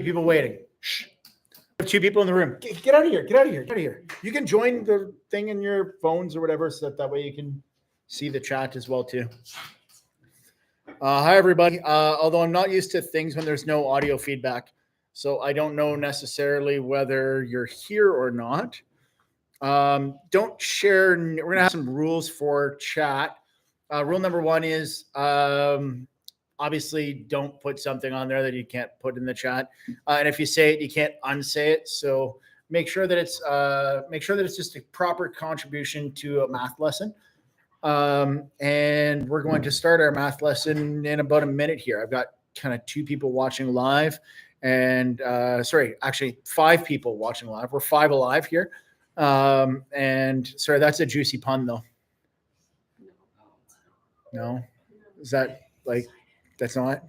People waiting. Shh. We have 2 people in the room. Get out of here. Get out of here. Get out of here. You can join the thing in your phones or whatever, so that way you can see the chat as well too. Hi, everybody. Although I'm not used to things when there's no audio feedback, so I don't know necessarily whether you're here or not. Don't share. We're going to have some rules for chat. Rule number 1 is obviously don't put something on there that you can't put in the chat. And if you say it, you can't unsay it. So make sure that it's just a proper contribution to a math lesson. And we're going to start our math lesson in about a minute here. I've got kind of 2 people watching live and actually 5 people watching live. We're 5 alive here. And sorry, that's a juicy pun though. No, is that like, that's not,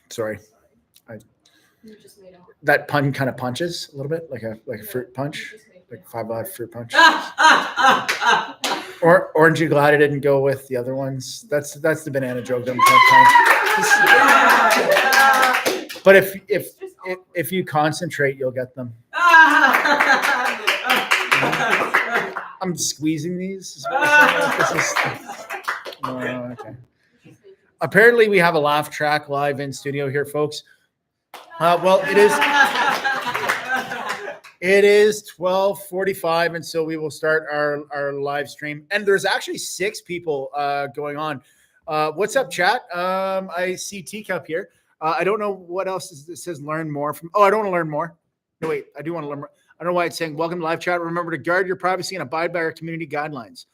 sorry. That pun kind of punches a little bit like a fruit punch, like 5 Alive fruit punch. Or aren't you glad I didn't go with the other ones? That's the banana joke. But if you concentrate, you'll get them. I'm squeezing these. Okay. Apparently, we have a laugh track live in studio here, folks. Well, it is 12:45, and so we will start our live stream. And there's actually 6 people going on. What's up, chat? I see Teacup here. I don't know what else it says. Learn more from. Oh, I don't want to learn more. No, wait. I do want to learn more. I don't know why it's saying welcome to live chat. Remember to guard your privacy and abide by our community guidelines.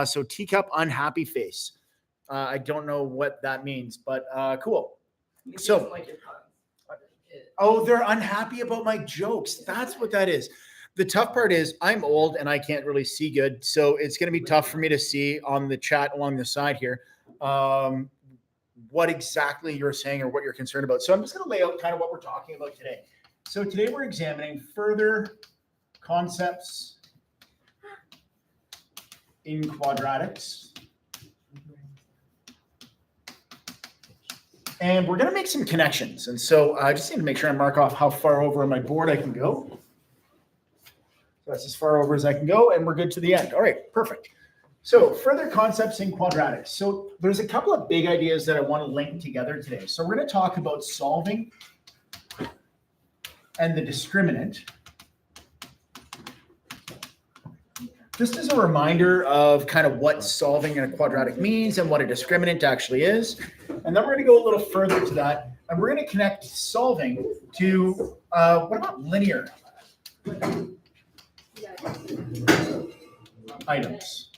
So Teacup unhappy face. I don't know what that means, but cool. So, oh, they're unhappy about my jokes. That's what that is. The tough part is I'm old and I can't really see good. So it's going to be tough for me to see on the chat along the side here what exactly you're saying or what you're concerned about. So I'm just going to lay out kind of what we're talking about today. So today we're examining further concepts in quadratics. And we're going to make some connections. And so I just need to make sure I mark off how far over on my board I can go. So that's as far over as I can go, and we're good to the end. All right, perfect. So further concepts in quadratics. So there's a couple of big ideas that I want to link together today. So we're going to talk about solving and the discriminant. Just as a reminder of kind of what solving in a quadratic means and what a discriminant actually is. And then we're going to go a little further to that. And we're going to connect solving to, what about linear items?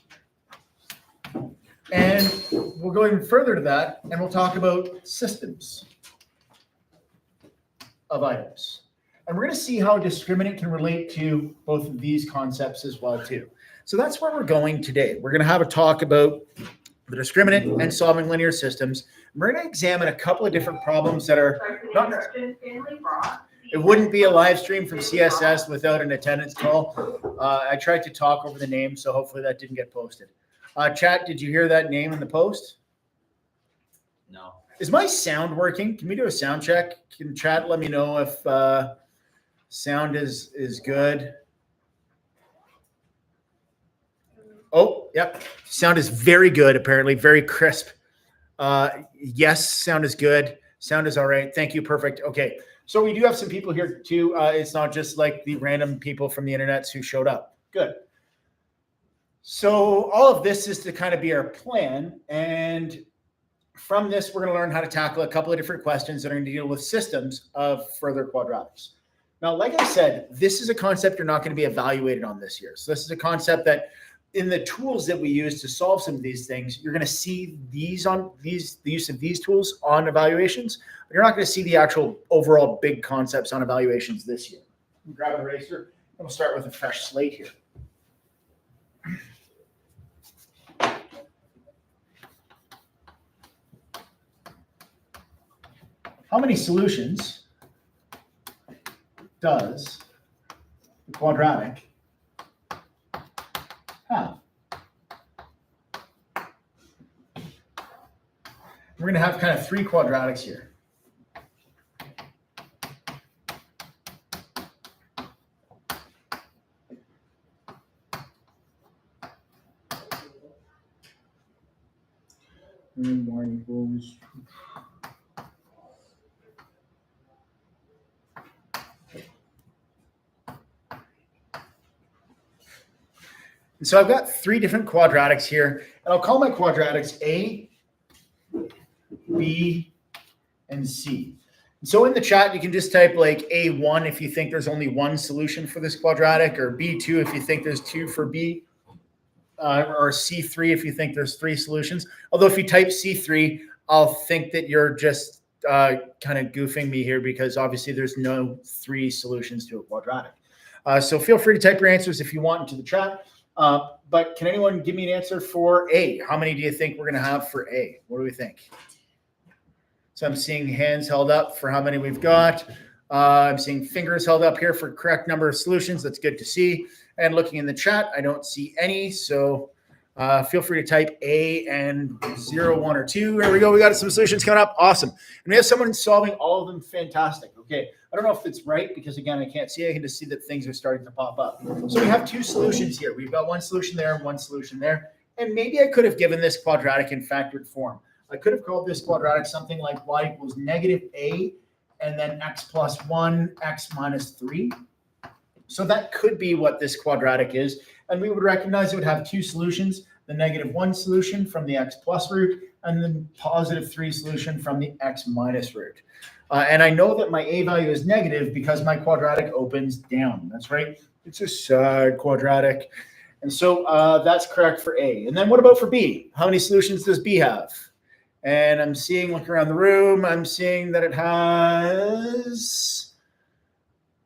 And we'll go even further to that, and we'll talk about systems of items. And we're going to see how discriminant can relate to both of these concepts as well, too. So that's where we're going today. We're going to have a talk about the discriminant and solving linear systems. We're going to examine a couple of different problems that are not. It wouldn't be a live stream from CSS without an attendance call. I tried to talk over the name, so hopefully that didn't get posted. Chat, did you hear that name in the post? No. Is my sound working? Can we do a sound check? Can chat let me know if sound is good? Oh, yep. Sound is very good, apparently. Very crisp. Yes, sound is good. Sound is all right. Thank you. Perfect. Okay. So we do have some people here too. It's not just like the random people from the internet who showed up. Good. So all of this is to kind of be our plan. And from this, we're going to learn how to tackle a couple of different questions that are going to deal with systems of further quadratics. Now, like I said, this is a concept you're not going to be evaluated on this year. So this is a concept that in the tools that we use to solve some of these things, you're going to see these on the use of these tools on evaluations, but you're not going to see the actual overall big concepts on evaluations this year. Grab an eraser, and we'll start with a fresh slate here. How many solutions does the quadratic have? We're going to have kind of 3 quadratics here. And 1 equals. And so I've got 3 different quadratics here, and I'll call my quadratics A, B, and C. So in the chat, you can just type like A1 if you think there's only 1 solution for this quadratic, or B2 if you think there's 2 for B, or C3 if you think there's 3 solutions. Although if you type C3, I'll think that you're just kind of goofing me here, because obviously there's no 3 solutions to a quadratic. So feel free to type your answers if you want into the chat. But can anyone give me an answer for A? How many do you think we're going to have for A? What do we think? So I'm seeing hands held up for how many we've got. I'm seeing fingers held up here for correct number of solutions. That's good to see. And looking in the chat, I don't see any. So feel free to type A and 0, 1, or 2. There we go. We got some solutions coming up. Awesome. And we have someone solving all of them. Fantastic. Okay. I don't know if it's right, because again, I can't see. I can just see that things are starting to pop up. So we have 2 solutions here. We've got 1 solution there and 1 solution there. And maybe I could have given this quadratic in factored form. I could have called this quadratic something like y equals negative a, and then x plus 1, x minus 3. So that could be what this quadratic is. And we would recognize it would have 2 solutions, the negative 1 solution from the x plus root, and the positive 3 solution from the x minus root. And I know that my a value is negative because my quadratic opens down. That's right. It's a side quadratic. And so that's correct for A. And then what about for B? How many solutions does B have? And I'm seeing, look around the room, I'm seeing that it has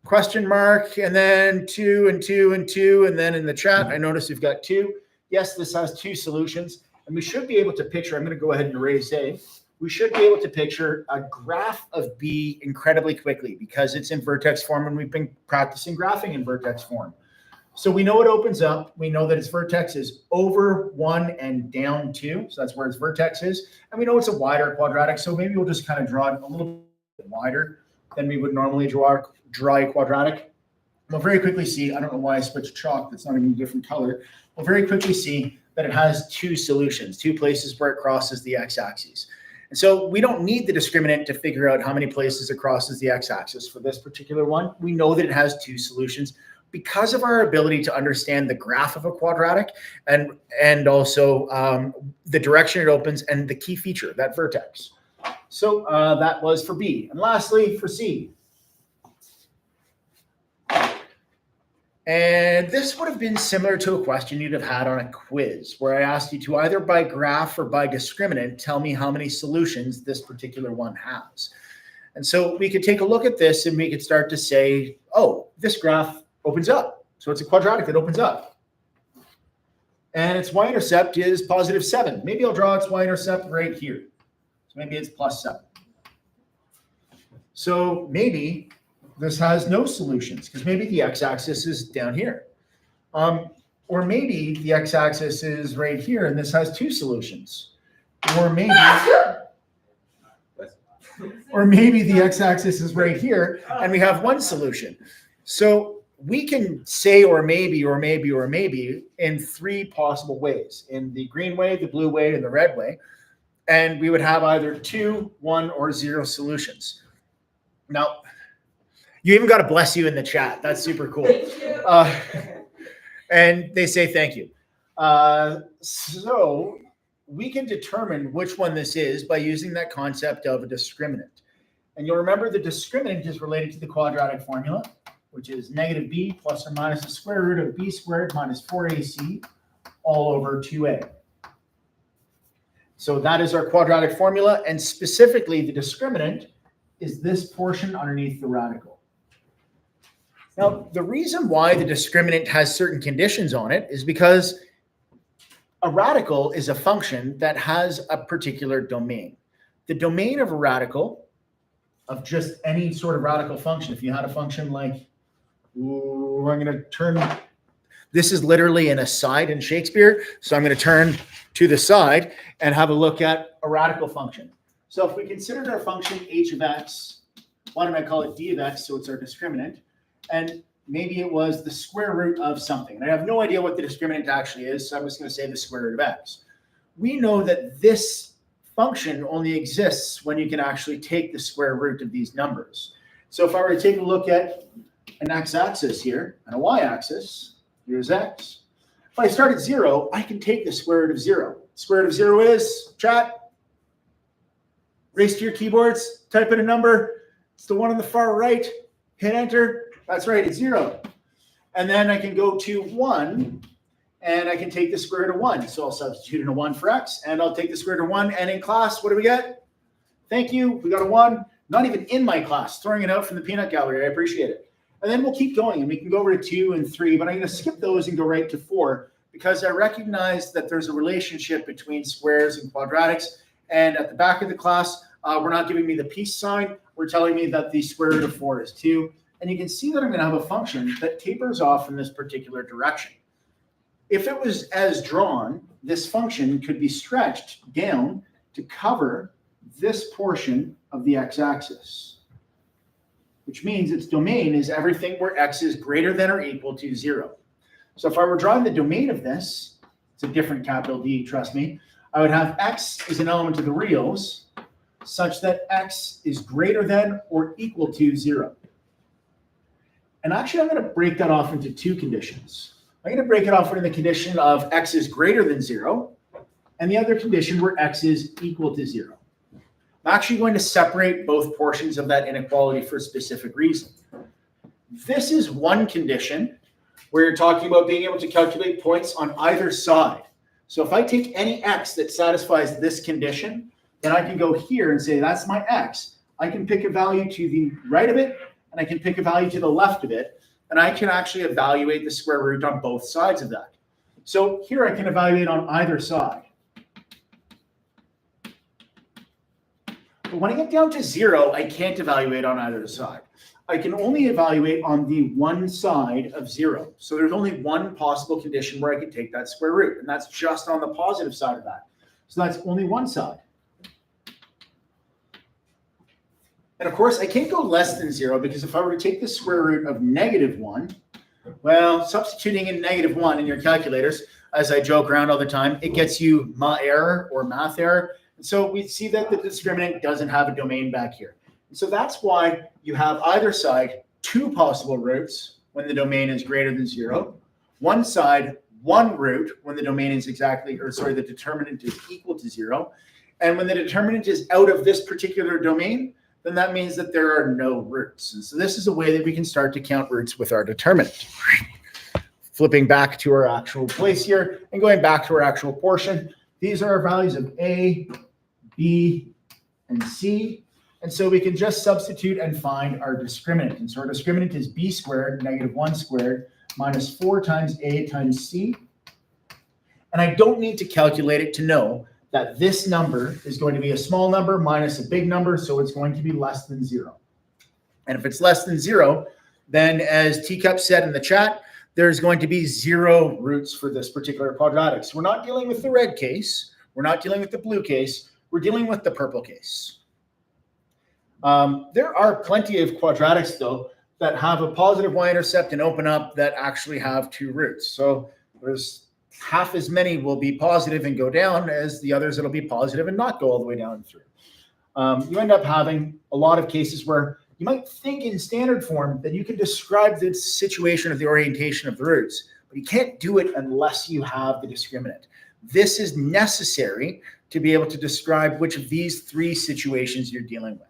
question mark, and then 2 and 2 and 2. And then in the chat, I notice we've got 2. Yes, this has 2 solutions. And we should be able to picture, I'm going to go ahead and erase A. We should be able to picture a graph of B incredibly quickly, because it's in vertex form, and we've been practicing graphing in vertex form. So we know it opens up. We know that its vertex is over 1 and down 2. So that's where its vertex is. And we know it's a wider quadratic. So maybe we'll just kind of draw it a little bit wider than we would normally draw a quadratic. We'll very quickly see, I don't know why I switched chalk. That's not even a different color. We'll very quickly see that it has 2 solutions, 2 places where it crosses the x-axis. And so we don't need the discriminant to figure out how many places it crosses the x-axis for this particular one. We know that it has 2 solutions because of our ability to understand the graph of a quadratic, and also the direction it opens and the key feature, that vertex. So that was for B. And lastly, for C. And this would have been similar to a question you'd have had on a quiz, where I asked you to either by graph or by discriminant tell me how many solutions this particular one has. And so we could take a look at this and we could start to say, oh, this graph opens up. So it's a quadratic that opens up. And its y-intercept is positive 7. Maybe I'll draw its y-intercept right here. So maybe it's plus 7. So maybe this has no solutions, because maybe the x-axis is down here. Or maybe the x-axis is right here and this has 2 solutions. Or maybe the x-axis is right here and we have 1 solution. So we can say or maybe, or maybe, or maybe in 3 possible ways: in the green way, the blue way, and the red way. And we would have either 2, 1, or 0 solutions. Now, you even got a bless you in the chat. That's super cool. And they say thank you. So we can determine which one this is by using that concept of a discriminant. And you'll remember the discriminant is related to the quadratic formula, which is negative b plus or minus the square root of b squared minus 4ac all over 2a. So that is our quadratic formula. And specifically, the discriminant is this portion underneath the radical. Now, the reason why the discriminant has certain conditions on it is because a radical is a function that has a particular domain. The domain of a radical, of just any sort of radical function, if you had a function like, ooh, I'm going to turn, this is literally an aside in Shakespeare, so I'm going to turn to the side and have a look at a radical function. So if we considered our function h of x, why don't I call it d of x, so it's our discriminant, and maybe it was the square root of something. And I have no idea what the discriminant actually is, so I'm just going to say the square root of x. We know that this function only exists when you can actually take the square root of these numbers. So if I were to take a look at an x-axis here and a y-axis, here's x. If I start at 0, I can take the square root of 0. Square root of 0 is, chat, race to your keyboards, type in a number. It's the one on the far right. Hit enter. That's right, it's 0. And then I can go to 1, and I can take the square root of 1. So I'll substitute in a 1 for x, and I'll take the square root of 1. And in class, what do we get? Thank you. We got a 1. Not even in my class. Throwing it out from the peanut gallery. I appreciate it. And then we'll keep going, and we can go over to 2 and 3, but I'm going to skip those and go right to 4 because I recognize that there's a relationship between squares and quadratics. And at the back of the class, we're not giving me the peace sign. We're telling me that the square root of 4 is 2. And you can see that I'm going to have a function that tapers off in this particular direction. If it was as drawn, this function could be stretched down to cover this portion of the x-axis, which means its domain is everything where x is greater than or equal to 0. So if I were drawing the domain of this, it's a different capital D, trust me, I would have x is an element of the reals such that x is greater than or equal to 0. And actually, I'm going to break that off into 2 conditions. I'm going to break it off into the condition of x is greater than 0 and the other condition where x is equal to 0. I'm actually going to separate both portions of that inequality for a specific reason. This is one condition where you're talking about being able to calculate points on either side. So if I take any x that satisfies this condition, then I can go here and say that's my x. I can pick a value to the right of it, and I can pick a value to the left of it, and I can actually evaluate the square root on both sides of that. So here I can evaluate on either side. But when I get down to 0, I can't evaluate on either side. I can only evaluate on the one side of 0. So there's only one possible condition where I can take that square root, and that's just on the positive side of that. So that's only one side. And of course, I can't go less than 0 because if I were to take the square root of -1, well, substituting in -1 in your calculators, as I joke around all the time, it gets you ma error or math error. And so we see that the discriminant doesn't have a domain back here. And so that's why you have either side 2 possible roots when the domain is greater than 0. One side, 1 root when the domain is the determinant is equal to 0. And when the determinant is out of this particular domain, then that means that there are no roots. And so this is a way that we can start to count roots with our determinant. Flipping back to our actual place here and going back to our actual portion. These are our values of A, B, and C. And so we can just substitute and find our discriminant. And so our discriminant is B squared, -1 squared, minus 4 times A times C. And I don't need to calculate it to know that this number is going to be a small number minus a big number, so it's going to be less than 0. And if it's less than 0, then as Teacup said in the chat, there's going to be 0 roots for this particular quadratic. So we're not dealing with the red case. We're not dealing with the blue case. We're dealing with the purple case. There are plenty of quadratics, though, that have a positive y-intercept and open up that actually have 2 roots. So there's half as many will be positive and go down as the others that'll be positive and not go all the way down and through. You end up having a lot of cases where you might think in standard form that you can describe the situation of the orientation of the roots, but you can't do it unless you have the discriminant. This is necessary to be able to describe which of these 3 situations you're dealing with.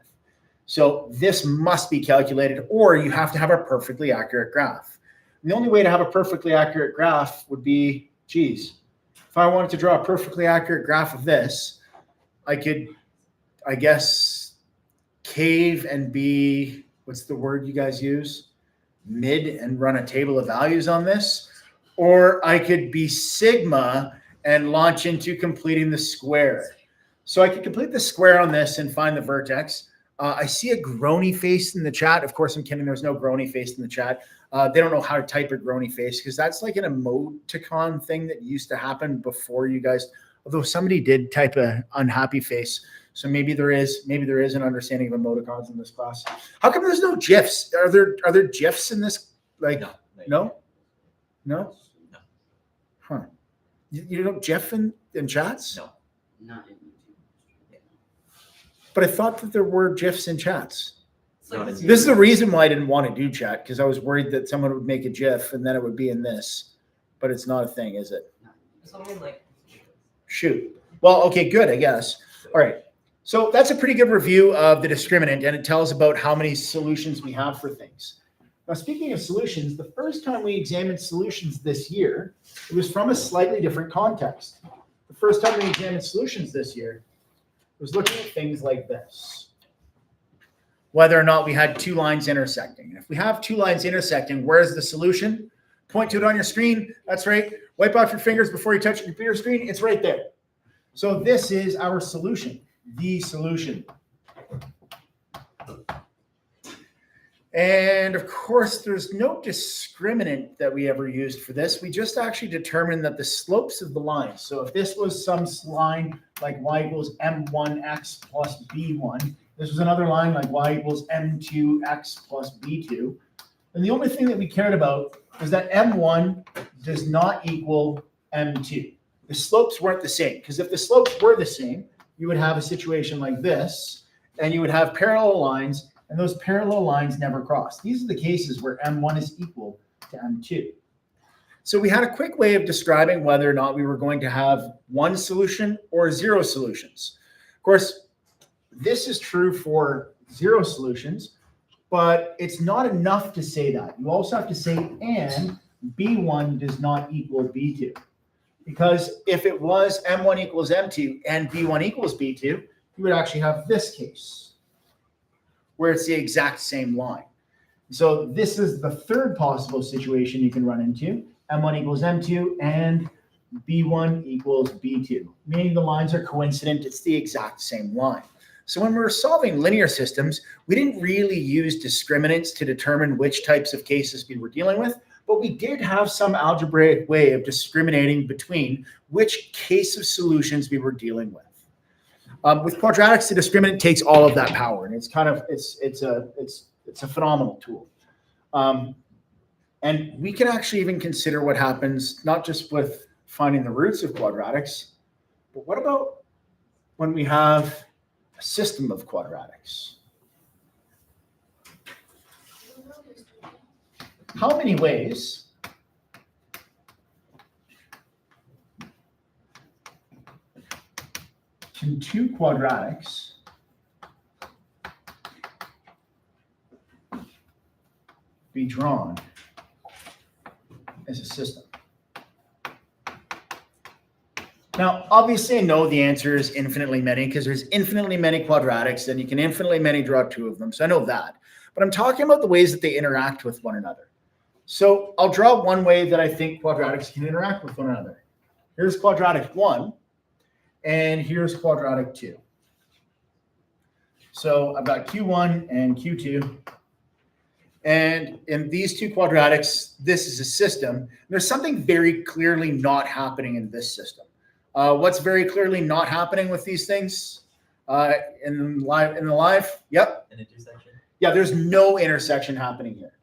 So this must be calculated, or you have to have a perfectly accurate graph. And the only way to have a perfectly accurate graph would be, geez, if I wanted to draw a perfectly accurate graph of this, I could, I guess, cave and be, what's the word you guys use? Mid and run a table of values on this. Or I could be sigma and launch into completing the square. So I could complete the square on this and find the vertex. I see a groany face in the chat. Of course, I'm kidding. There's no groany face in the chat. They don't know how to type a groany face because that's like an emoticon thing that used to happen before you guys. Although somebody did type an unhappy face, so maybe there is an understanding of emoticons in this class. How come there's no GIFs? Are there GIFs in this? Like no. Huh? You don't GIF in chats? No, not in YouTube. But I thought that there were GIFs and chats. Not in This is the reason why I didn't want to do chat, because I was worried that someone would make a GIF and then it would be in this. But it's not a thing, is it? It's only like Shoot. Well, okay, good, I guess. All right. So that's a pretty good review of the discriminant, and it tells about how many solutions we have for things. Now, speaking of solutions, the first time we examined solutions this year, it was from a slightly different context. The first time we examined solutions this year was looking at things like this. Whether or not we had two lines intersecting. And if we have two lines intersecting, where's the solution? Point to it on your screen. That's right. Wipe off your fingers before you touch your computer screen. It's right there. So this is our solution, the solution. And of course, there's no discriminant that we ever used for this. We just actually determined that the slopes of the lines. So if this was some line like y equals m1x plus b1, this was another line like y equals m2x plus b2. And the only thing that we cared about was that m1 does not equal m2. The slopes weren't the same, because if the slopes were the same, you would have a situation like this, and you would have parallel lines, and those parallel lines never cross. These are the cases where m1 is equal to m2. So we had a quick way of describing whether or not we were going to have one solution or zero solutions. Of course, this is true for zero solutions, but it's not enough to say that. You also have to say, and b1 does not equal b2. Because if it was m1 equals m2 and b1 equals b2, you would actually have this case, where it's the exact same line. So this is the third possible situation you can run into. M1 equals M2 and B1 equals B2, meaning the lines are coincident. It's the exact same line. So when we were solving linear systems, we didn't really use discriminants to determine which types of cases we were dealing with, but we did have some algebraic way of discriminating between which case of solutions we were dealing with. With quadratics, the discriminant takes all of that power, and it's kind of it's a phenomenal tool. And we can actually even consider what happens not just with finding the roots of quadratics, but what about when we have a system of quadratics? How many ways can two quadratics be drawn as a system? Now, obviously, I know the answer is infinitely many, because there's infinitely many quadratics, and you can infinitely many draw two of them. So I know that. But I'm talking about the ways that they interact with one another. So I'll draw one way that I think quadratics can interact with one another. Here's quadratic 1, and here's quadratic 2. So I've got Q1 and Q2. And in these two quadratics, this is a system. There's something very clearly not happening in this system. What's very clearly not happening with these things in the live? Yep. an intersection. Yeah, there's no intersection happening here.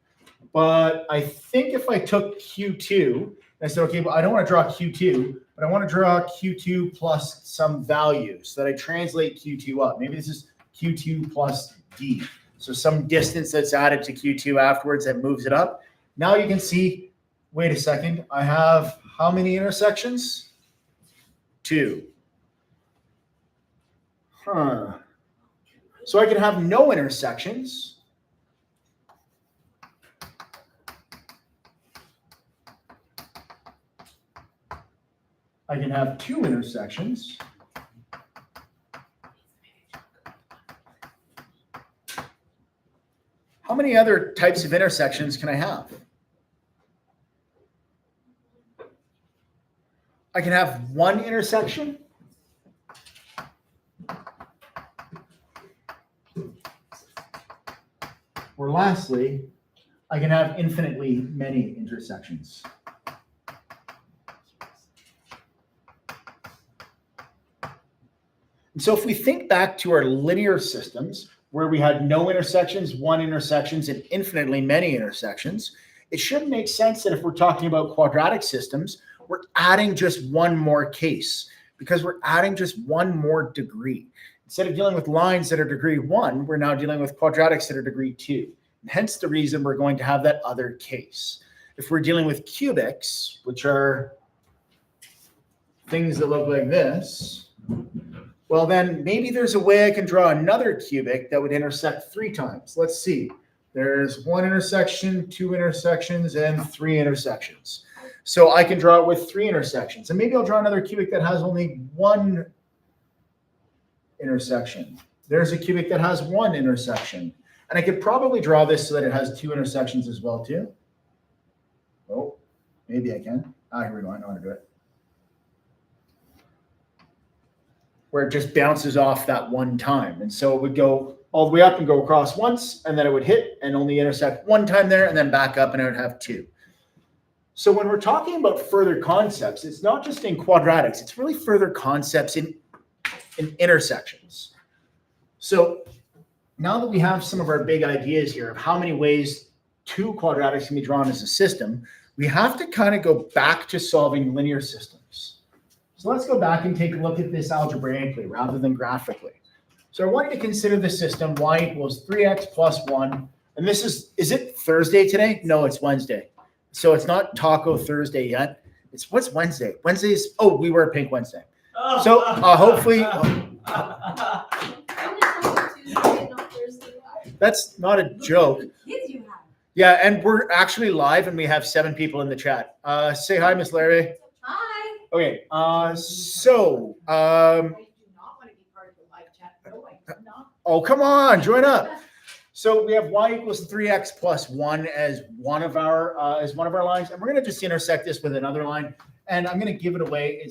But I think if I took Q2, and I said, okay, well, I don't want to draw Q2, but I want to draw Q2 plus some value so that I translate Q2 up. Maybe this is Q2 plus D. So some distance that's added to Q2 afterwards that moves it up. Now you can see, wait a second, I have how many intersections? 2. So I can have no intersections. I can have 2 intersections. How many other types of intersections can I have? I can have 1 intersection. Or lastly, I can have infinitely many intersections. And so if we think back to our linear systems, where we had no intersections, 1 intersections, and infinitely many intersections, it should make sense that if we're talking about quadratic systems, we're adding just one more case, because we're adding just one more degree. instead of dealing with lines that are degree 1, we're now dealing with quadratics that are degree 2. Hence the reason we're going to have that other case. If we're dealing with cubics, which are things that look like this, well, then maybe there's a way I can draw another cubic that would intersect 3 times. Let's see. There's 1 intersection, 2 intersections, and 3 intersections. So I can draw it with 3 intersections. And maybe I'll draw another cubic that has only 1 intersection. There's a cubic that has 1 intersection. And I could probably draw this so that it has 2 intersections as well, too. Oh, maybe I can. Here we go. I know how to do it. Where it just bounces off that one time. And so it would go all the way up and go across once, and then it would hit and only intersect 1 time there, and then back up, and it would have 2. So when we're talking about further concepts, it's not just in quadratics, it's really further concepts in intersections. So now that we have some of our big ideas here of how many ways 2 quadratics can be drawn as a system, we have to kind of go back to solving linear systems. So let's go back and take a look at this algebraically rather than graphically. So I want you to consider the system y equals 3x plus 1. And this is it Thursday today? No, it's Wednesday. So it's not Taco Thursday yet. It's what's Wednesday? Wednesday's, oh, we wear pink Wednesday. So hopefully, that's not a joke. Yeah, and we're actually live and we have 7 people in the chat. Say hi, Miss Larry. Hi. Okay, I do not want to be part of the live chat. No, I do not. oh, come on, join up. So we have y equals 3x plus 1 as one of our lines, and we're going to just intersect this with another line. And I'm going to give it away. It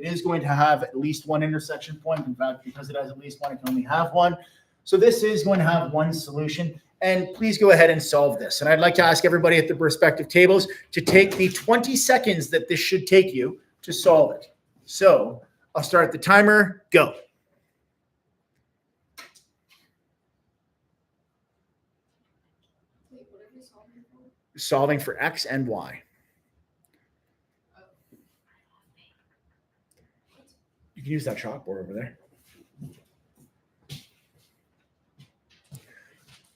is going to have at least 1 intersection point. In fact, because it has at least 1, it can only have 1. So this is going to have 1 solution. And please go ahead and solve this. And I'd like to ask everybody at the respective tables to take the 20 seconds that this should take you to solve it. So I'll start the timer. Go. Solving for x and y. You can use that chalkboard over there.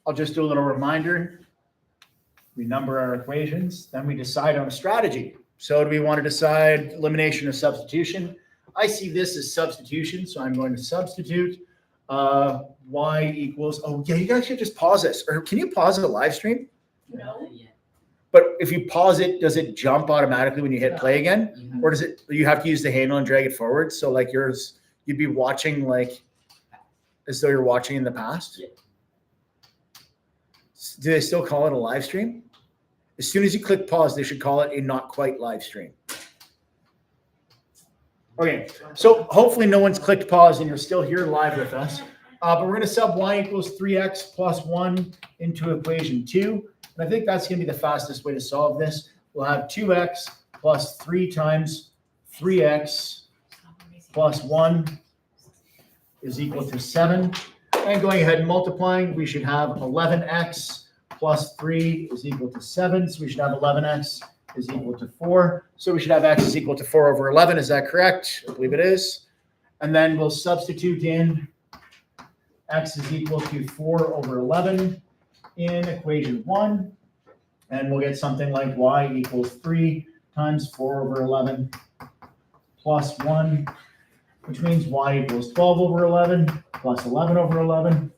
I'll just do a little reminder. We number our equations, then we decide on a strategy. So do we want to decide elimination or substitution? I see this as substitution, so I'm going to substitute y equals, oh yeah, you guys should just pause this. Or can you pause the live stream? No. But if you pause it, does it jump automatically when you hit play again? Or does it, you have to use the handle and drag it forward? So like yours, you'd be watching like, as though you're watching in the past? Yeah. Do they still call it a live stream? As soon as you click pause, they should call it a not quite live stream. Okay, so hopefully no one's clicked pause and you're still here live with us. But we're going to sub y equals 3x plus 1 into equation 2. And I think that's going to be the fastest way to solve this. We'll have 2x plus 3 times 3x plus 1 is equal to 7. And going ahead and multiplying, we should have 11x plus 3 is equal to 7. So we should have 11x is equal to 4. So we should have x is equal to 4 over 11. Is that correct? I believe it is. And then we'll substitute in x is equal to 4 over 11 in equation 1. And we'll get something like y equals 3 times 4 over 11 plus 1, which means y equals 12 over 11 plus 11 over 11,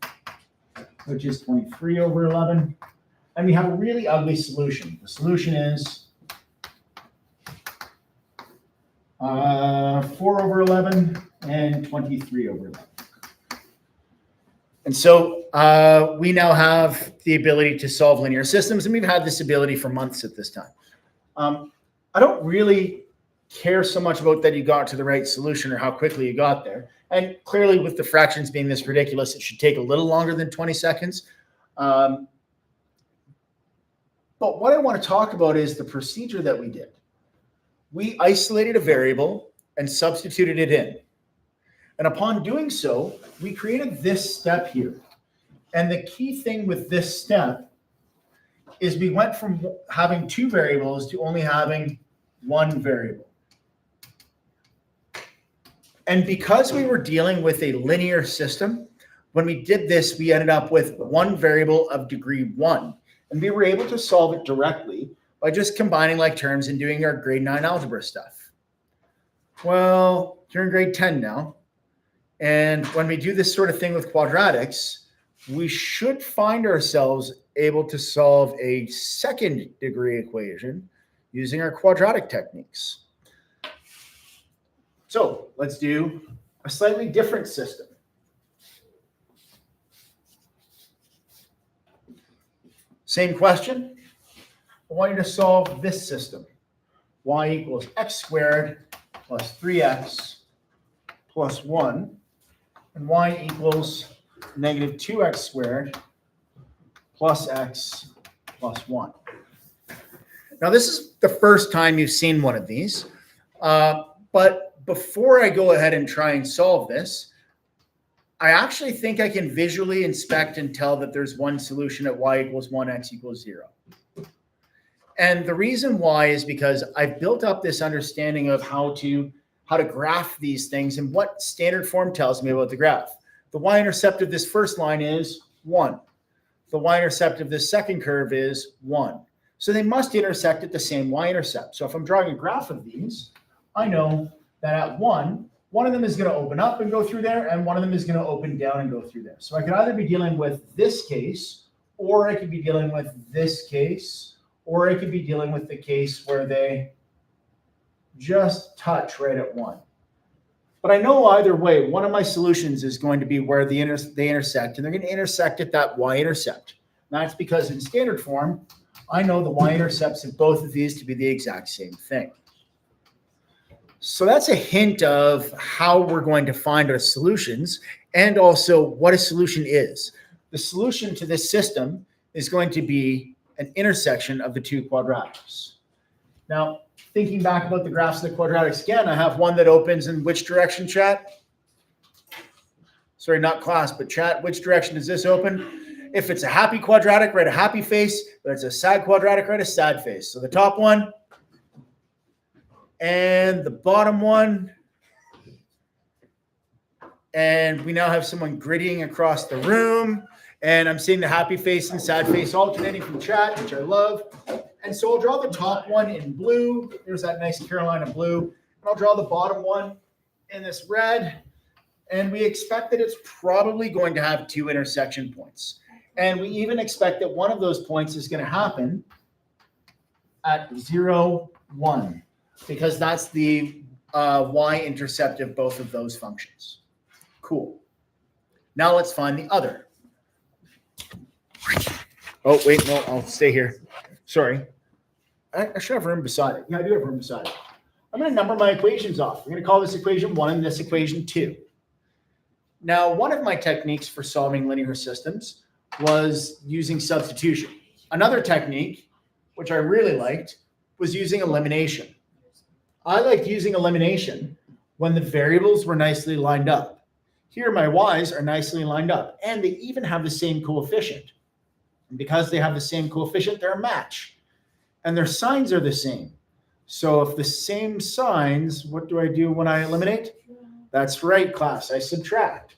which is 23 over 11. And we have a really ugly solution. The solution is 4 over 11 and 23 over 11. And so we now have the ability to solve linear systems, and we've had this ability for months at this time. I don't really care so much about that you got to the right solution or how quickly you got there. And clearly with the fractions being this ridiculous, it should take a little longer than 20 seconds. But what I want to talk about is the procedure that we did. We isolated a variable and substituted it in. And upon doing so, we created this step here. And the key thing with this step is we went from having 2 variables to only having 1 variable. And because we were dealing with a linear system, when we did this, we ended up with one variable of degree 1. And we were able to solve it directly by just combining like terms and doing our grade 9 algebra stuff. Well, you're in grade 10 now. And when we do this sort of thing with quadratics, we should find ourselves able to solve a second degree equation using our quadratic techniques. So let's do a slightly different system. Same question. I want you to solve this system. Y equals x squared plus 3x plus 1. And y equals negative 2x squared plus x plus 1. Now, this is the first time you've seen one of these. But before I go ahead and try and solve this, I actually think I can visually inspect and tell that there's one solution at y equals 1, x equals 0. And the reason why is because I've built up this understanding of how to graph these things and what standard form tells me about the graph. The y-intercept of this first line is 1. The y-intercept of this second curve is 1. So they must intersect at the same y-intercept. So if I'm drawing a graph of these, I know that at 1 of them is going to open up and go through there, and one of them is going to open down and go through there. So I could either be dealing with this case, or I could be dealing with this case, or I could be dealing with the case where they just touch right at 1. But I know either way, one of my solutions is going to be where they intersect, and they're going to intersect at that y-intercept. That's because in standard form, I know the y-intercepts of both of these to be the exact same thing. So that's a hint of how we're going to find our solutions and also what a solution is. The solution to this system is going to be an intersection of the two quadratics. Now, thinking back about the graphs of the quadratics again, I have one that opens in which direction, chat? Sorry, not class, but chat, which direction does this open? If it's a happy quadratic, write a happy face. If it's a sad quadratic, write a sad face. So the top one and the bottom one. And we now have someone grittying across the room. And I'm seeing the happy face and sad face alternating from chat, which I love. And so I'll draw the top one in blue. There's that nice Carolina blue. And I'll draw the bottom one in this red. And we expect that it's probably going to have 2 intersection points. And we even expect that one of those points is going to happen at 0, 1, because that's the y-intercept of both of those functions. Cool. Now let's find the other. Oh, wait, no, I'll stay here. Sorry. I should have room beside it. Yeah, I do have room beside it. I'm going to number my equations off. We're going to call this equation 1 and this equation 2. Now, one of my techniques for solving linear systems was using substitution. Another technique, which I really liked, was using elimination. I liked using elimination when the variables were nicely lined up. Here, my y's are nicely lined up, and they even have the same coefficient. And because they have the same coefficient, they're a match. And their signs are the same. So if the same signs, what do I do when I eliminate? That's right, class, I subtract.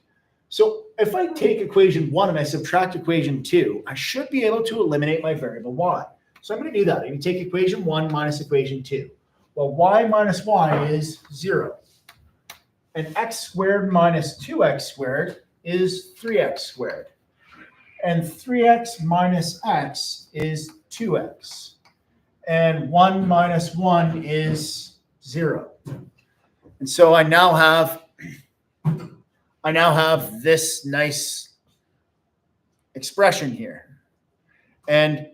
So if I take equation 1 and I subtract equation 2, I should be able to eliminate my variable y. So I'm going to do that. I'm going to take equation 1 minus equation 2. Well, y minus y is 0. And x squared minus 2x squared is 3x squared. And 3x minus x is 2x. And 1 minus 1 is 0. And so I now have this nice expression here. And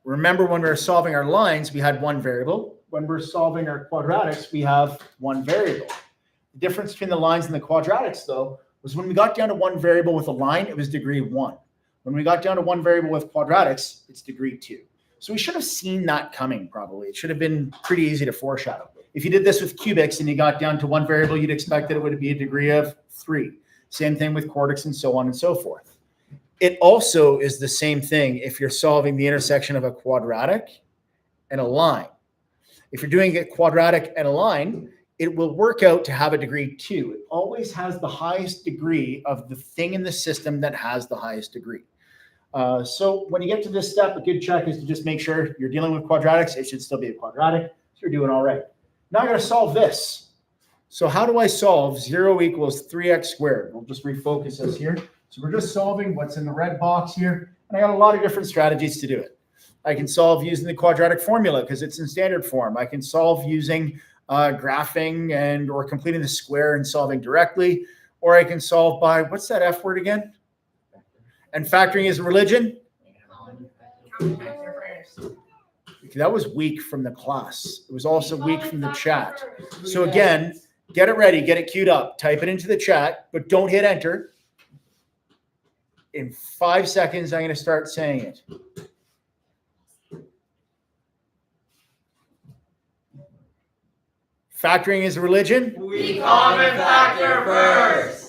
remember, when we were solving our lines, we had one variable. When we're solving our quadratics, we have one variable. The difference between the lines and the quadratics, though, was when we got down to one variable with a line, it was degree 1. When we got down to one variable with quadratics, it's degree 2. So we should have seen that coming, probably. It should have been pretty easy to foreshadow. If you did this with cubics and you got down to one variable, you'd expect that it would be a degree of 3. Same thing with quartics and so on and so forth. It also is the same thing if you're solving the intersection of a quadratic and a line. If you're doing a quadratic and a line, it will work out to have a degree 2. It always has the highest degree of the thing in the system that has the highest degree. So when you get to this step, a good check is to just make sure you're dealing with quadratics. It should still be a quadratic. So you're doing all right. Now I got to solve this. So how do I solve 0 equals 3x squared? We'll just refocus us here. So we're just solving what's in the red box here. And I got a lot of different strategies to do it. I can solve using the quadratic formula because it's in standard form. I can solve using graphing and or completing the square and solving directly. Or I can solve by, what's that F word again? And factoring is religion? That was weak from the class. It was also weak from the chat. So again, get it ready, get it queued up, type it into the chat, but don't hit enter. In 5 seconds, I'm going to start saying it. Factoring is a religion? We common factor first.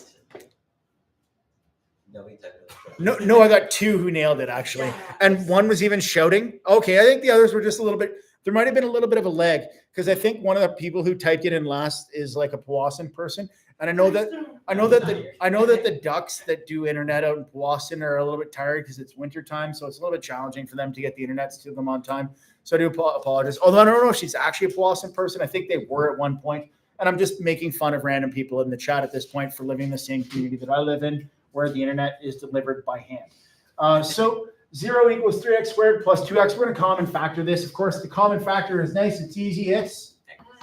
No, I got 2 who nailed it actually. And one was even shouting. Okay, I think the others were just a little bit, there might have been a little bit of a lag because I think one of the people who typed it in last is like a Powassan person. And I know that the ducks that do internet out in Powassan are a little bit tired because it's winter time, so it's a little bit challenging for them to get the internet to them on time. So I do apologize. Although I don't know if she's actually a Powassan person. I think they were at one point. And I'm just making fun of random people in the chat at this point for living in the same community that I live in, where the internet is delivered by hand. So 0 equals 3x squared plus 2x. We're going to common factor this. Of course, the common factor is nice. It's easy. It's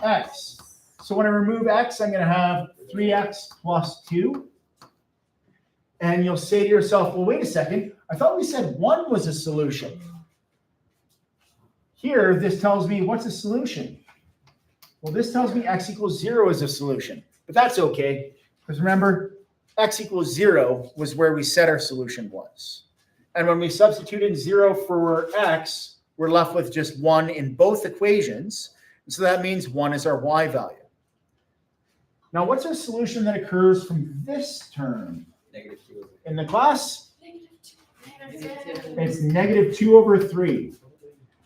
x. So when I remove x, I'm going to have 3x plus 2. And you'll say to yourself, well, wait a second. I thought we said 1 was a solution. Here, this tells me what's a solution. Well, this tells me x equals 0 is a solution. But that's okay. Because remember, x equals 0 was where we said our solution was. And when we substituted 0 for x, we're left with just 1 in both equations. And so that means 1 is our y value. Now, what's our solution that occurs from this term? -2. In the class? -2. It's -2/3.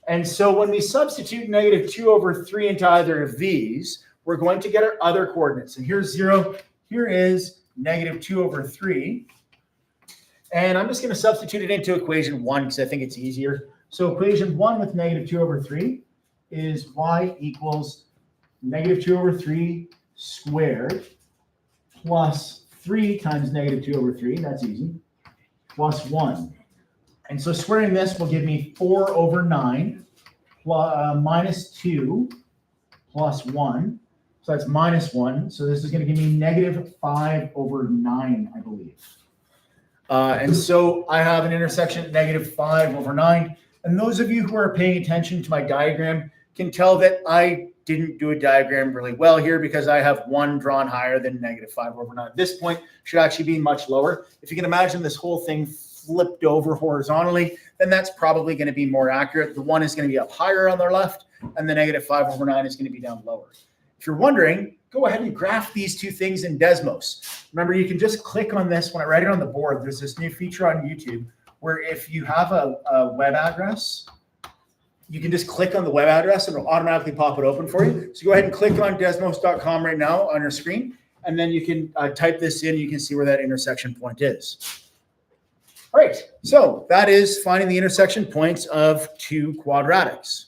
And so when we substitute -2/3 into either of these, we're going to get our other coordinates. And here's 0. Here is -2/3. And I'm just going to substitute it into equation 1 because I think it's easier. So equation 1 with -2/3 is y equals -2/3 squared plus 3 times -2/3. That's easy. Plus 1. And so squaring this will give me 4/9 minus 2 plus 1. So that's -1. So this is going to give me -5/9, I believe. And so I have an intersection at -5/9. And those of you who are paying attention to my diagram can tell that I didn't do a diagram really well here because I have 1 drawn higher than -5/9. This point should actually be much lower. If you can imagine this whole thing flipped over horizontally, then that's probably going to be more accurate. The 1 is going to be up higher on the left, and the -5/9 is going to be down lower. If you're wondering, go ahead and graph these 2 things in Desmos. Remember, you can just click on this. When I write it on the board, there's this new feature on YouTube where if you have a web address, you can just click on the web address and it'll automatically pop it open for you. So go ahead and click on desmos.com right now on your screen, and then you can type this in. You can see where that intersection point is. All right, so that is finding the intersection points of 2 quadratics.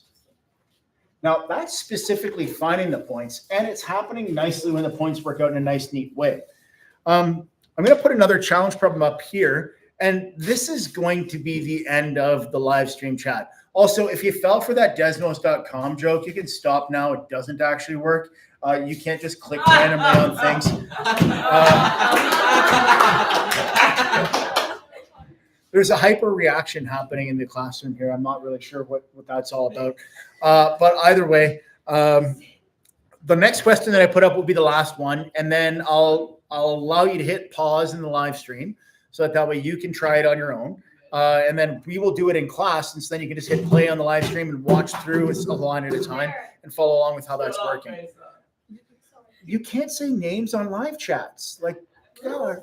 Now, that's specifically finding the points, and it's happening nicely when the points work out in a nice, neat way. I'm going to put another challenge problem up here, and this is going to be the end of the live stream chat. Also, if you fell for that desmos.com joke, you can stop now. It doesn't actually work. You can't just click randomly on things. There's a hyper reaction happening in the classroom here. I'm not really sure what that's all about. But either way, the next question that I put up will be the last one. And then I'll allow you to hit pause in the live stream so that way you can try it on your own. And then we will do it in class. And so then you can just hit play on the live stream and watch through a line at a time and follow along with how that's working. You can't say names on live chats. Like,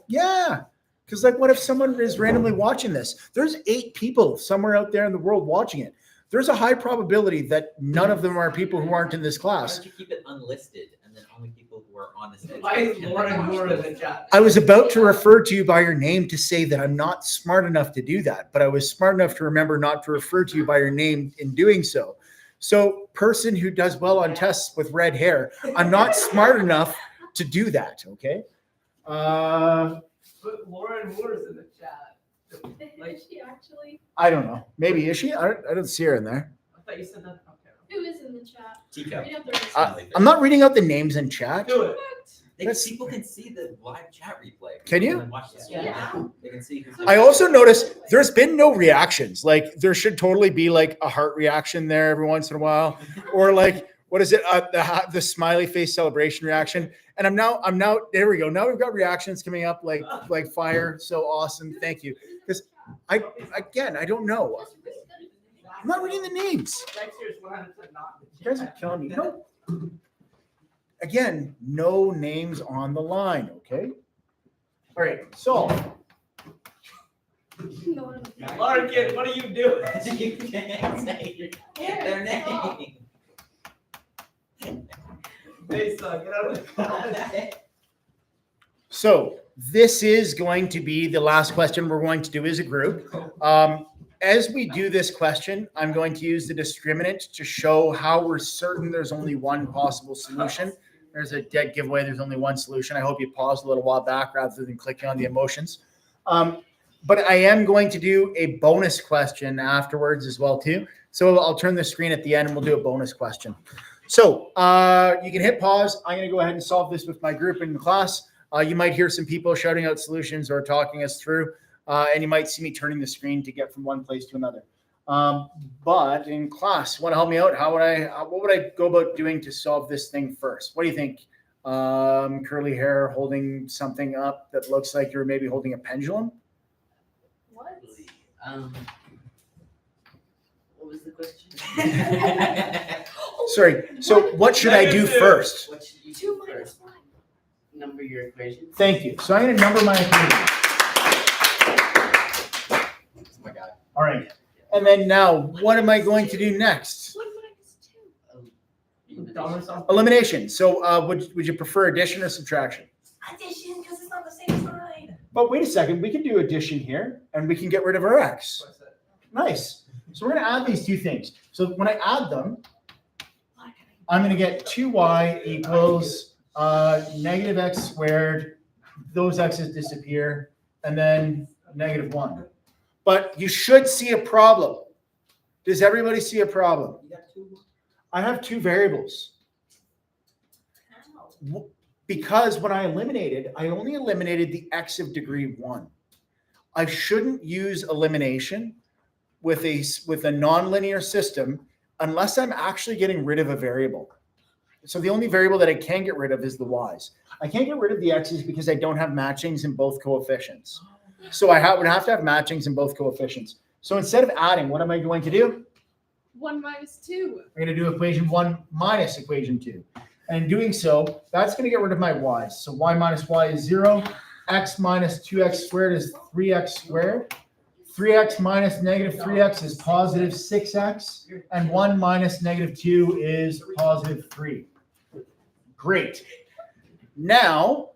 yeah. Because like, what if someone is randomly watching this? There's 8 people somewhere out there in the world watching it. There's a high probability that none of them are people who aren't in this Why class. don't you keep it unlisted and then only people who are on the stage. Why is Lauren Moore in the chat? I was about to refer to you by your name to say that I'm not smart enough to do that, but I was smart enough to remember not to refer to you by your name in doing so. So, person who does well on tests with red hair, I'm not smart enough to do that, okay? But Lauren Moore's in the chat. Is she actually? I don't know. Maybe, is she? I don't see her in there. I thought you said that. Okay. Who is in the chat? Teacup. Read out the rest. I'm not reading out the names in chat. Do it. People can see the live chat replay. Can you? And watch the stream. Yeah. They can see who's I also noticed there's been no reactions. Like there should totally be like a heart reaction there every once in a while, or like what is it? The smiley face celebration reaction. And I'm now there we go. Now we've got reactions coming up like fire. So awesome. Thank you. Because I don't know. I'm not reading the names. Next year's 100% not. You guys are killing me. No. Again, no names on the line. Okay. All right. So. Larkin, what are you doing? You can't say their name. Hey, son, get out of the car. So this is going to be the last question we're going to do as a group. As we do this question, I'm going to use the discriminant to show how we're certain there's only one possible solution. There's a dead giveaway. There's only one solution. I hope you paused a little while back rather than clicking on the emotions. But I am going to do a bonus question afterwards as well too. So I'll turn the screen at the end and we'll do a bonus question. So you can hit pause. I'm going to go ahead and solve this with my group in the class. You might hear some people shouting out solutions or talking us through, and you might see me turning the screen to get from one place to another. But in class, want to help me out? What would I go about doing to solve this thing first? What do you think? Curly hair holding something up that looks like you're maybe holding a pendulum? What? What was the question? Sorry. So what should I do first? What should you do 2 first? minus 1. Number your equation. Thank you. So I'm going to number my equation. Oh my God. All right. And then now, what am I going to do next? 1 minus 2. Dumb or something? Elimination. So would you prefer addition or subtraction? Addition, because it's not the same sign. But wait a second. We can do addition here, and we can get rid of our x. What's that? Nice. So we're going to add these two things. So when I add them, I'm going to get 2y equals negative x squared. Those x's disappear, and then negative 1. But you should see a problem. Does everybody see a problem? You got two. I have two variables. Because when I eliminated, I only eliminated the x of degree 1. I shouldn't use elimination with a nonlinear system unless I'm actually getting rid of a variable. So the only variable that I can get rid of is the y's. I can't get rid of the x's because I don't have matchings in both coefficients. So I would have to have matchings in both coefficients. So instead of adding, what am I going to do? 1 minus 2. I'm going to do equation 1 minus equation 2. And in doing so, that's going to get rid of my y's. So y minus y is 0. X minus 2x squared is 3x squared. 3x minus negative 3x is positive 6x. And 1 minus negative 2 is positive 3. Great. Now,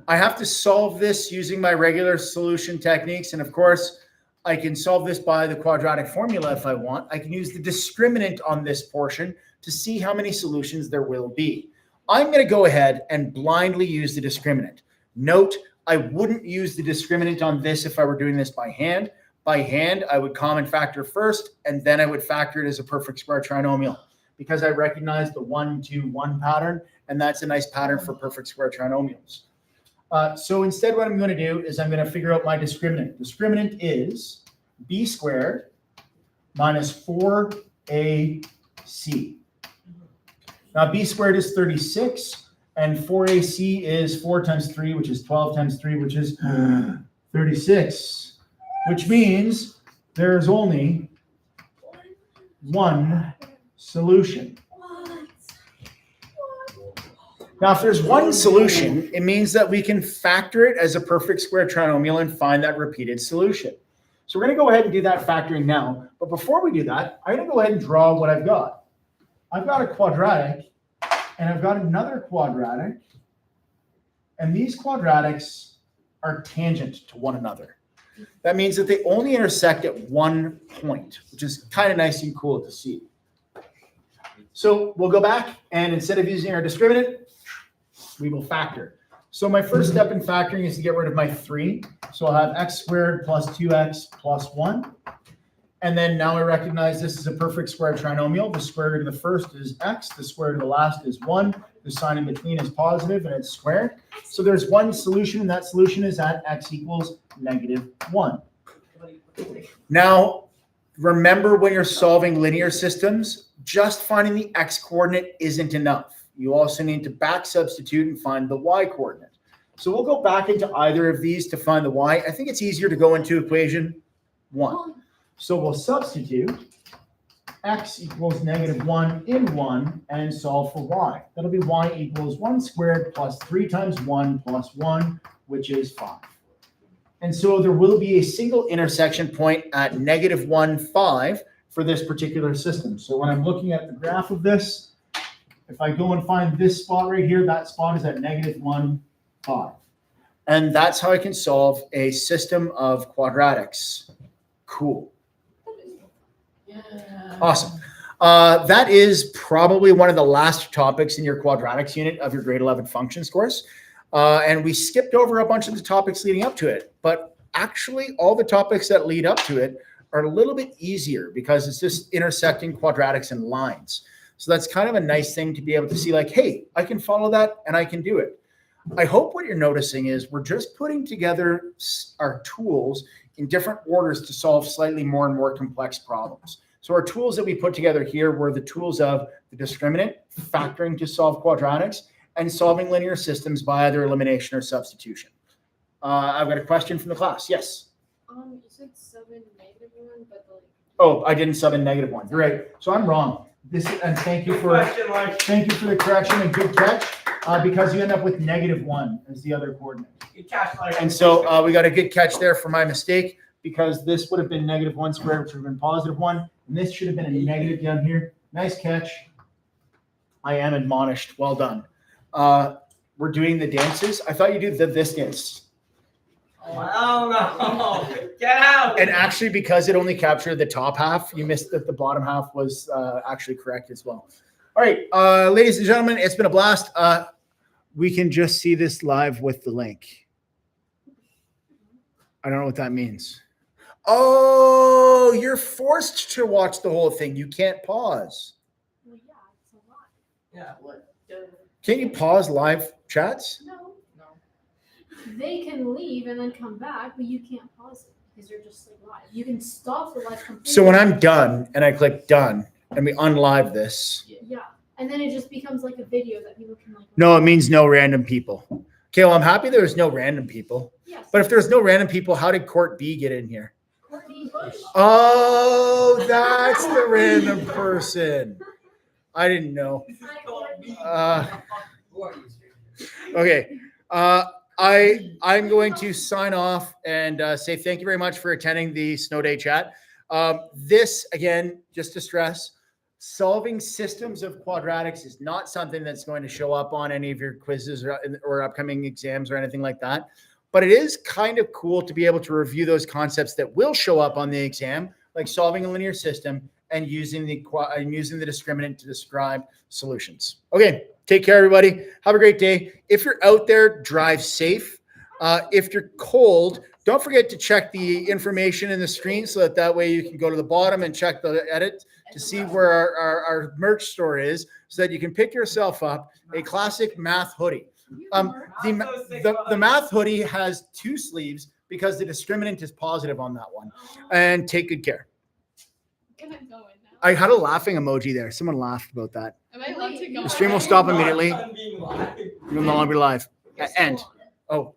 I have to solve this using my regular solution techniques. And of course, I can solve this by the quadratic formula if I want. I can use the discriminant on this portion to see how many solutions there will be. I'm going to go ahead and blindly use the discriminant. Note, I wouldn't use the discriminant on this if I were doing this by hand. By hand, I would common factor first, and then I would factor it as a perfect square trinomial because I recognize the 1, 2, 1 pattern, and that's a nice pattern for perfect square trinomials. So instead, what I'm going to do is I'm going to figure out my discriminant. Discriminant is b squared minus 4ac. Now, b squared is 36, and 4ac is 4 times 3, which is 12 times 3, which is 36, which means there is only one solution. Now, if there's one solution, it means that we can factor it as a perfect square trinomial and find that repeated solution. So we're going to go ahead and do that factoring now. But before we do that, I'm going to go ahead and draw what I've got. I've got a quadratic and I've got another quadratic, and these quadratics are tangent to one another. That means that they only intersect at one point, which is kind of nice and cool to see. So we'll go back, and instead of using our discriminant, we will factor. So my first step in factoring is to get rid of my 3. So I'll have x squared plus 2x plus 1. And then now I recognize this is a perfect square trinomial. The square root of the first is x. The square root of the last is 1. The sign in between is positive, and it's squared. So there's one solution, and that solution is at x equals -1. Now, remember when you're solving linear systems, just finding the x coordinate isn't enough. You also need to back substitute and find the y coordinate. So we'll go back into either of these to find the y. I think it's easier to go into equation 1. So we'll substitute x equals -1 in 1 and solve for y. That'll be y equals 1 squared plus 3 times 1 plus 1, which is 5. And so there will be a single intersection point at -1, 5 for this particular system. So when I'm looking at the graph of this, if I go and find this spot right here, that spot is at -1, 5. And that's how I can solve a system of quadratics. Cool. Yeah. Awesome. That is probably one of the last topics in your quadratics unit of your grade 11 functions course. And we skipped over a bunch of the topics leading up to it. But actually, all the topics that lead up to it are a little bit easier because it's just intersecting quadratics and lines. So that's kind of a nice thing to be able to see like, hey, I can follow that and I can do it. I hope what you're noticing is we're just putting together our tools in different orders to solve slightly more and more complex problems. So our tools that we put together here were the tools of the discriminant, factoring to solve quadratics, and solving linear systems by either elimination or substitution. I've got a question from the class. Yes? You said sub in -1, but like. Oh, I didn't sub in -1. You're right. So I'm wrong. And thank you for the correction and good catch, because you end up with -1 as the other coordinate. And so we got a good catch there for my mistake, because this would have been -1 squared, which would have been +1, and this should have been a negative down here. Nice catch. I am admonished. Well done. We're doing the dances. I thought you did this dance. Oh no! Get out! And actually, because it only captured the top half, you missed that the bottom half was actually correct as well. All right, ladies and gentlemen, it's been a blast. We can just see this live with the link. I don't know what that means. Oh, you're forced to watch the whole thing. You can't pause. Well, yeah, it's a lot. Yeah. What? Can't you pause live chats? No. They can leave and then come back, but you can't pause it because you're just like live. You can stop the live completely. So when I'm done and I click done and we unlive this. Yeah. And then it just becomes like a video that people can like. No, it means no random people. Okay, well, I'm happy there's no random people. Yes. But if there's no random people, how did Court B get in here? Courtney Bush. Oh, that's the random person. I didn't know. Okay. I'm going to sign off and say thank you very much for attending the Snow Day chat. This, again, just to stress, solving systems of quadratics is not something that's going to show up on any of your quizzes or upcoming exams or anything like that. But it is kind of cool to be able to review those concepts that will show up on the exam, like solving a linear system and using the discriminant to describe solutions. Okay, take care, everybody. Have a great day. If you're out there, drive safe. If you're cold, don't forget to check the information in the screen so that way you can go to the bottom and check the edit to see where our merch store is so that you can pick yourself up a classic math hoodie. The math hoodie has 2 sleeves because the discriminant is positive on that one. And take good care. Can I go in now? I had a laughing emoji there. Someone laughed about that. Am I allowed to go? The stream will stop immediately. Being live. You will no longer be live. End. Oh.